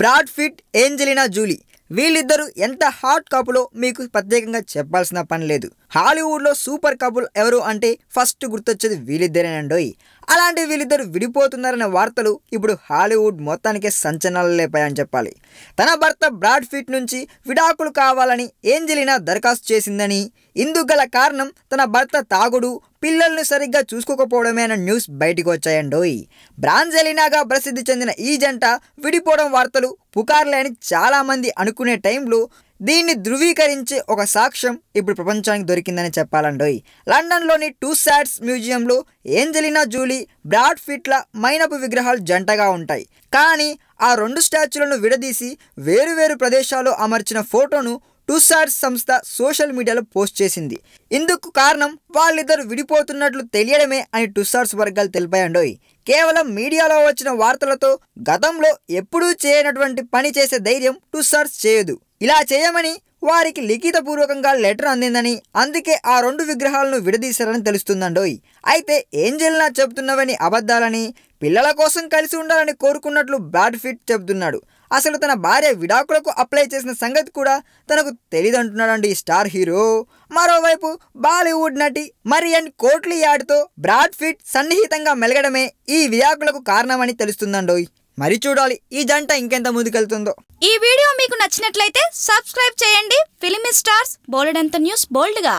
Brad Pitt, Angelina Julie వీళ్ళిద్దరూ ఎంత hot కపులో మీకు ప్రత్యేకంగా చెప్పాల్సిన పని లేదు. హాలీవుడ్లో సూపర్ కపుల్ ఎవరు అంటే ఫస్ట్ గుర్తొచ్చేది వీళ్ళిద్దరేనండోయ్. అలాంటి వీళ్ళిద్దరు విడిపోతున్నారనే వార్తలు ఇప్పుడు హాలీవుడ్ మొత్తానికే సంచలనాలు లేపాయని చెప్పాలి. తన భర్త బ్రాడ్ పిట్ నుంచి విడాకులు కావాలని ఏంజెలినా దరఖాస్తు చేసిందని, ఇందుకు గల కారణం తన భర్త తాగుడు, పిల్లల్ని సరిగ్గా చూసుకోకపోవడమే అన్న న్యూస్ బయటకు వచ్చాయండోయ్. బ్రాంజెలినాగా ప్రసిద్ధి చెందిన ఈ జంట విడిపోవడం వార్తలు పుకార్లే అని చాలామంది అనుకునే టైంలో దీన్ని ధృవీకరించే ఒక సాక్ష్యం ఇప్పుడు ప్రపంచానికి దొరికిందని చెప్పాలండోయ్. లండన్లోని టూసాడ్స్ మ్యూజియంలో ఏంజెలినా జూలీ, బ్రాడ్ పిట్ల మైనపు విగ్రహాలు జంటగా ఉంటాయి. కానీ ఆ రెండు స్టాచ్యూలను విడదీసి వేరువేరు ప్రదేశాల్లో అమర్చిన ఫోటోను టూసాడ్స్ సంస్థ సోషల్ మీడియాలో పోస్ట్ చేసింది. ఇందుకు కారణం వాళ్ళిద్దరు విడిపోతున్నట్లు తెలియడమే అని టూసాడ్స్ వర్గాలు తెలిపాయండోయ్. కేవలం మీడియాలో వచ్చిన వార్తలతో గతంలో ఎప్పుడూ చేయనటువంటి పని చేసే ధైర్యం టూసాడ్స్ చేయదు. ఇలా చేయమని వారికి లిఖితపూర్వకంగా లెటర్ అందిందని, అందుకే ఆ రెండు విగ్రహాలను విడదీశారని తెలుస్తుందండోయ్. అయితే ఏంజెలినా చెబుతున్నవని అబద్ధాలని, పిల్లల కోసం కలిసి ఉండాలని కోరుకున్నట్లు బ్రాడ్ పిట్ చెబుతున్నాడు. అసలు తన భార్య విడాకులకు అప్లై చేసిన సంగతి కూడా తనకు తెలియదంటున్నాడండి ఈ స్టార్ హీరో. మరోవైపు బాలీవుడ్ నటి మరియన్ కోట్లియాడ్తో బ్రాడ్ పిట్ సన్నిహితంగా మెలగడమే ఈ విడాకులకు కారణమని తెలుస్తుందండోయ్. మరి చూడాలి ఈ జంట ఇంకెంత ముందుకెళ్తుందో. ఈ వీడియో మీకు నచ్చినట్లయితే సబ్స్క్రైబ్ చేయండి. ఫిలిమి స్టార్స్ బోలెడంత న్యూస్ బోల్డ్గా.